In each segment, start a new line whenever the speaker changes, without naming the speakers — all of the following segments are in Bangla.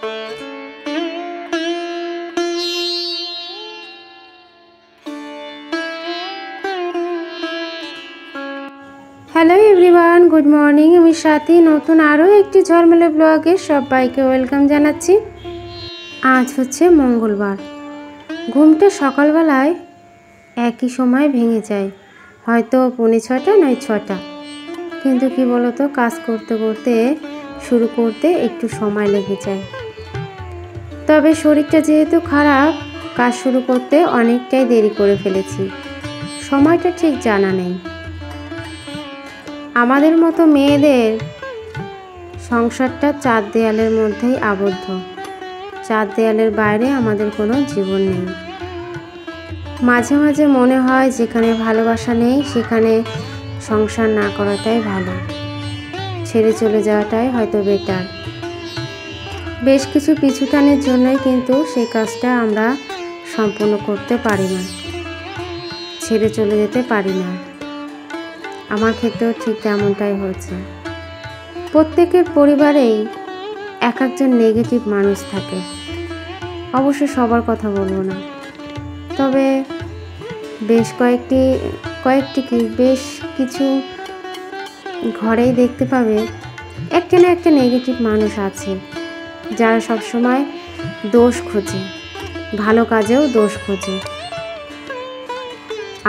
Hello everyone, good morning. আমি স্বাতী, নতুন আরও একটি ঝলমলে ব্লগে সবাইকে ওয়েলকাম জানাচ্ছি। আজ হচ্ছে মঙ্গলবার। ঘুমটা সকালবেলায় একই সময় ভেঙে যায়, হয়তো 6:45 নয় 6টা। কিন্তু কি বলতো, কাজ করতে করতে শুরু করতে একটু সময় লেগে যায়। তবে শরীরটা যেহেতু খারাপ, কাজ শুরু করতে অনেকটাই দেরি করে ফেলেছি। সময়টা ঠিক জানা নেই। আমাদের মতো মেয়েদের সংসারটা 4 দেয়ালের মধ্যেই আবদ্ধ। 4 দেয়ালের বাইরে আমাদের কোনো জীবন নেই। মাঝে মাঝে মনে হয় যেখানে ভালোবাসা নেই সেখানে সংসার না করাটাই ভালো, ছেড়ে চলে যাওয়াটাই হয়তো বেটার। বেশ কিছু পিছুটানের জন্যই কিন্তু সেই কাজটা আমরা সম্পূর্ণ করতে পারি না, ছেড়ে চলে যেতে পারি না। আমার ক্ষেত্রেও ঠিক তেমনটাই হয়েছে। প্রত্যেকের পরিবারেই এক একজন নেগেটিভ মানুষ থাকে। অবশ্য সবার কথা বলবো না, তবে বেশ কিছু ঘরেই দেখতে পাবে একটা না একটা নেগেটিভ মানুষ আছে, যারা সবসময় দোষ খোঁজে, ভালো কাজেও দোষ খোঁজে।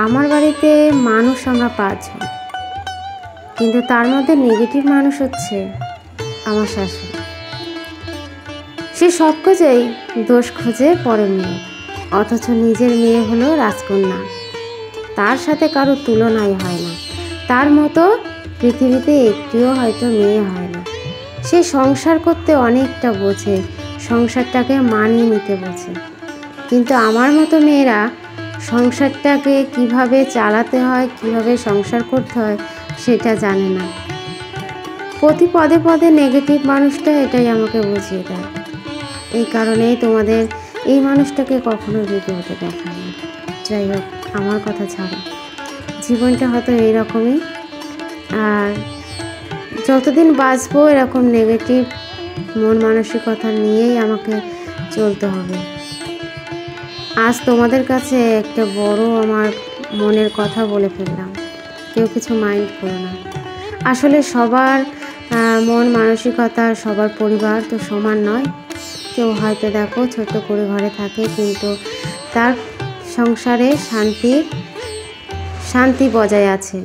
আমার বাড়িতে মানুষ আমরা 5 জন, কিন্তু তার মধ্যে নেগেটিভ মানুষ হচ্ছে আমার শাশুড়ি। সে সব কাজেই দোষ খোঁজে পরের মেয়ে, অথচ নিজের মেয়ে হলো রাজকন্যা। তার সাথে কারো তুলনাই হয় না। তার মতো পৃথিবীতে একটিও হয়তো মেয়ে হয় না। সে সংসার করতে অনেকটা বোঝে, সংসারটাকে মানিয়ে নিতে বোঝে। কিন্তু আমার মতো মেয়েরা সংসারটাকে কিভাবে চালাতে হয়, কিভাবে সংসার করতে হয় সেটা জানে না। প্রতি পদে পদে নেগেটিভ মানুষটা এটাই আমাকে বুঝিয়ে দেয়। এই কারণেই তোমাদের এই মানুষটাকে কখনো ভিডিওতে দেখায় না। যাই হোক, আমার কথা ছাড়ো, জীবনটা হয়তো এইরকমই। আর যতদিন বাঁচবো এরকম নেগেটিভ মন মানসিকতা নিয়েই আমাকে চলতে হবে। আজ তোমাদের কাছে একটা বড় আমার মনের কথা বলে ফেললাম, কেউ কিছু মাইন্ড করো না। আসলে সবার মন মানসিকতা, সবার পরিবার তো সমান নয়। কেউ হয়তো দেখো ছোট করে ঘরে থাকে, কিন্তু তার সংসারে শান্তি বজায় আছে।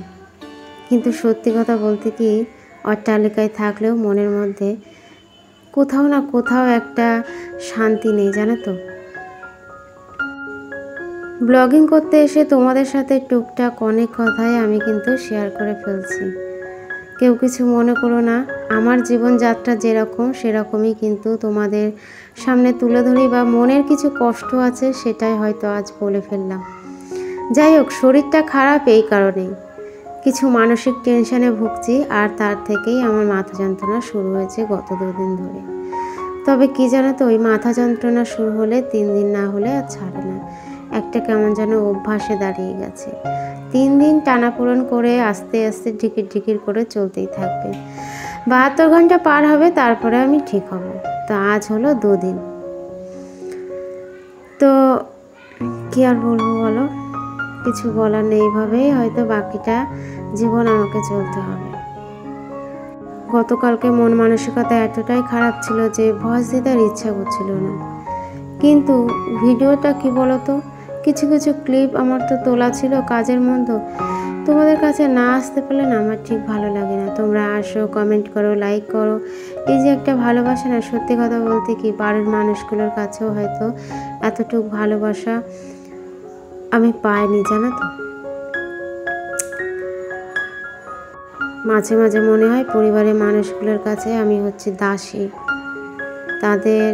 কিন্তু সত্যি কথা বলতে কি, অট্টালিকায় থাকলেও মনের মধ্যে কোথাও না কোথাও একটা শান্তি নেই, জানো তো। ব্লগিং করতে এসে তোমাদের সাথে টুকটাক অনেক কথাই আমি কিন্তু শেয়ার করে ফেলছি। কেউ কিছু মনে করো না। আমার জীবনযাত্রা যেরকম সেরকমই কিন্তু তোমাদের সামনে তুলে ধরি, বা মনের কিছু কষ্ট আছে সেটাই হয়তো আজ বলে ফেললাম। যাই হোক, শরীরটা খারাপ এই কারণেই, কিছু মানসিক টেনশনে ভুগছি, আর তার থেকেই আমার মাথা যন্ত্রণা শুরু হয়েছে গত 2 দিন ধরে। তবে কি জানো তো, ওই মাথা যন্ত্রণা শুরু হলে 3 দিন না হলে আর ছাড়ে না। একটা কেমন যেন অভ্যাসে দাঁড়িয়ে গেছে। 3 দিন টানাপোড়েন করে আস্তে আস্তে ঢিকির করে চলতেই থাকবে। 72 ঘন্টা পার হবে, তারপরে আমি ঠিক হব। তো আজ হলো 2 দিন। তো কি আর বলবো বলো, কিছু বলার নেই। এইভাবেই হয়তো বাকিটা জীবন আমাকে চলতে হবে। গতকালকে মন মানসিকতা এতটাই খারাপ ছিল যে ভয়েস দিতে আর ইচ্ছা করছিল না। কিন্তু ভিডিওটা কি বলতো, কিছু কিছু ক্লিপ আমার তো তোলা ছিল কাজের মধ্যে, তোমাদের কাছে না আসতে পারলে না আমার ঠিক ভালো লাগে না। তোমরা আসো, কমেন্ট করো, লাইক করো, এই যে একটা ভালোবাসা না, সত্যি কথা বলতে কি বাড়ির মানুষগুলোর কাছেও হয়তো এতটুকু ভালোবাসা আমি পাইনি, জানো তো। মাঝে মাঝে মনে হয় পরিবারের মানুষগুলোর কাছে আমি হচ্ছে দাসী। তাদের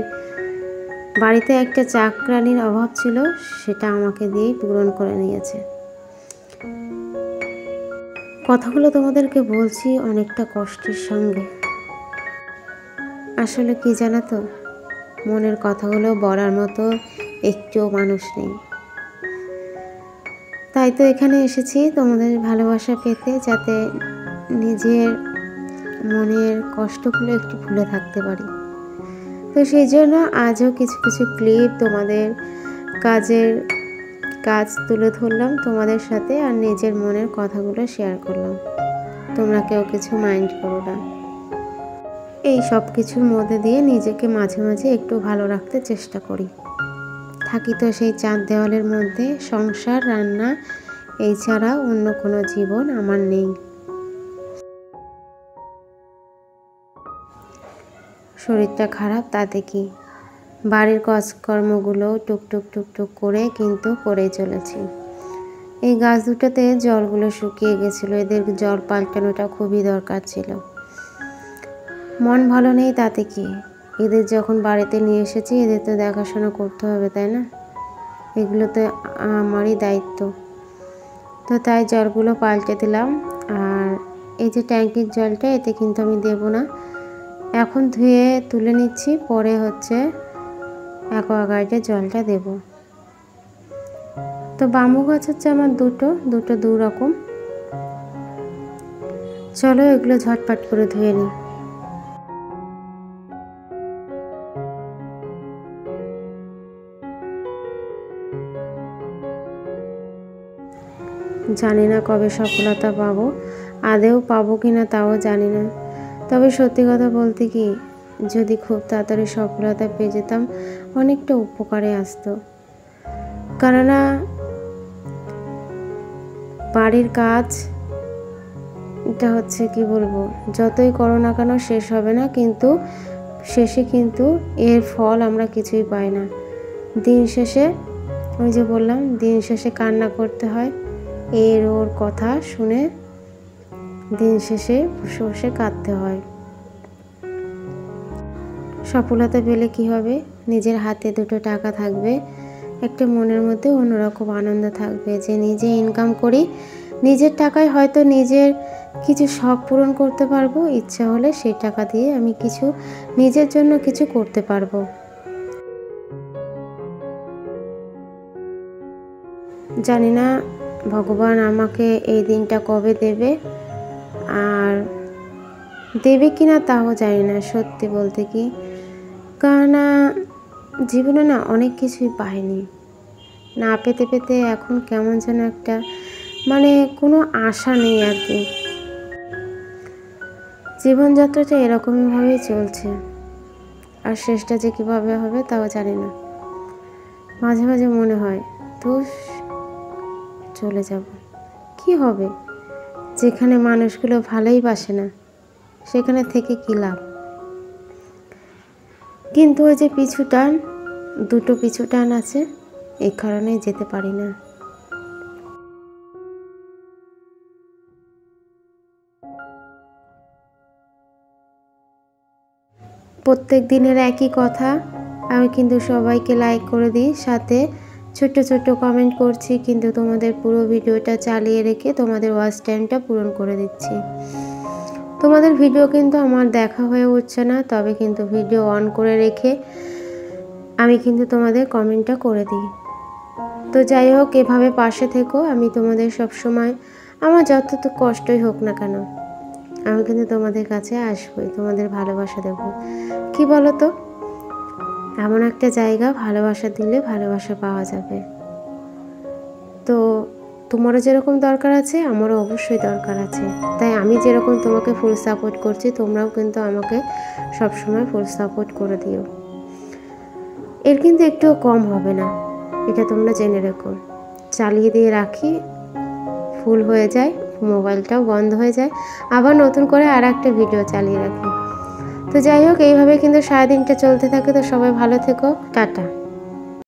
বাড়িতে একটা চাকরানির অভাব ছিল, সেটা আমাকে দিয়েই পূরণ করে নিয়েছে। কথাগুলো তোমাদেরকে বলছি অনেকটা কষ্টের সঙ্গে। আসলে কি জানো তো, মনের কথাগুলো বলার মতো একটিও মানুষ নেই। তাই তো এখানে এসেছি তোমাদের ভালোবাসা পেতে, যাতে নিজের মনের কষ্টগুলো একটু ভুলে থাকতে পারি। তো সেই জন্য আজও কিছু কিছু ক্লিপ তোমাদের কাজ তুলে ধরলাম তোমাদের সাথে, আর নিজের মনের কথাগুলো শেয়ার করলাম। তোমরা কেউ কিছু মাইন্ড করো না। এই সব কিছুর মধ্যে দিয়ে নিজেকে মাঝে মাঝে একটু ভালো রাখতে চেষ্টা করি। থাকি তো সেই চার দেওয়ালের মধ্যে, সংসার, রান্না, এই ছাড়া অন্য কোনো জীবন আমার নেই। শরীরটা খারাপ তাতে কি, বাড়ির কাজকর্মগুলো টুকটুক করে কিন্তু করেই চলেছি। এই গাছ দুটোতে জলগুলো শুকিয়ে গেছিলো, এদের জল পাল্টানোটা খুবই দরকার ছিল। মন ভালো নেই তাতে কি, এদের যখন বাড়িতে নিয়ে এসেছি এদের তো দেখাশোনা করতে হবে, তাই না? এগুলো তো আমারই দায়িত্ব। তো তাই জলগুলো পাল্টে দিলাম। আর এই যে ট্যাঙ্কির জলটা, এতে কিন্তু আমি দেব না, এখন ধুয়ে তুলে নিচ্ছি, পরে হচ্ছে অ্যাকোয়াগার্ডে জলটা দেব। তো বাম্বু গাছ হচ্ছে আমার দুটো দু রকম। চলো এগুলো ঝটপট করে ধুয়ে নিই। জানি না কবে সফলতা পাবো, আদেও পাবো কিনা তাও জানি না। তবে সত্যি কথা বলতে কি, যদি খুব তাড়াতাড়ি সফলতা পেয়ে যেতাম অনেকটা উপকারে আসতো। কেননা বাড়ির কাজ এটা হচ্ছে কি বলবো, যতই করো না কেন শেষ হবে না, কিন্তু শেষে কিন্তু এর ফল আমরা কিছুই পাই না। দিন শেষে ওই যে বললাম, দিন শেষে কান্না করতে হয়, এর ওর কথা শুনে দিন শেষে বসে বসে কাঁদতে হয়। সফলতা পেলে কি হবে, নিজের হাতে দুটো টাকা থাকবে, একটা মনের মধ্যে অন্যরকম আনন্দ থাকবে যে নিজে ইনকাম করি, নিজের টাকায় হয়তো নিজের কিছু শখ পূরণ করতে পারবো, ইচ্ছা হলে সেই টাকা দিয়ে আমি কিছু নিজের জন্য কিছু করতে পারবো। জানি না ভগবান আমাকে এই দিনটা কবে দেবে, আর দেবে কিনা তাও জানি না সত্যি বলতে কি। কেননা জীবনে না অনেক কিছুই পাইনি, না পেতে পেতে এখন কেমন যেন একটা মানে কোনো আশা নেই আর কি। জীবনযাত্রাটা এরকমইভাবেই চলছে, আর শেষটা যে কীভাবে হবে তাও জানি না। মাঝে মাঝে মনে হয় তো চলে যাব, কি হবে, যেখানে মানুষগুলো ভালোই বাসে না সেখানে থেকে কী লাভ। কিন্তু ওই যে পিছুটান, দুটো পিছুটান আছে, এই কারণেই যেতে পারি না। প্রত্যেক দিনের একই কথা, আমি কিন্তু সবাইকে লাইক করে দিই, সাথে ছোট্ট ছোট্ট কমেন্ট করছি, কিন্তু তোমাদের পুরো ভিডিওটা চালিয়ে রেখে তোমাদের ওয়াচ টাইমটা পূরণ করে দিচ্ছি। তোমাদের ভিডিও কিন্তু আমার দেখা হয়ে উঠছে না, তবে কিন্তু ভিডিও অন করে রেখে আমি কিন্তু তোমাদের কমেন্টটা করে দিই। তো যাই হোক, এভাবে পাশে থেকো, আমি তোমাদের সব সময়, আমার যত কষ্টই হোক না কেন আমি কিন্তু তোমাদের কাছে আসবই, তোমাদের ভালোবাসা দেব। কি বলো তো, এমন একটা জায়গা, ভালোবাসা দিলে ভালোবাসা পাওয়া যাবে। তো তোমারও যেরকম দরকার আছে আমারও অবশ্যই দরকার আছে, তাই আমি যেরকম তোমাকে ফুল সাপোর্ট করছি তোমরাও কিন্তু আমাকে সবসময় ফুল সাপোর্ট করে দিও। এর কিন্তু একটুও কম হবে না, এটা তোমরা জেনে রেখো। চালিয়ে দিয়ে রাখি, ফুল হয়ে যায়, মোবাইলটাও বন্ধ হয়ে যায়, আবার নতুন করে আর একটা ভিডিও চালিয়ে রাখি। তো যাই হোক, এইভাবে কিন্তু সারাদিনটা চলতে থাকে। তো সবাই ভালো থেকো, টাটা।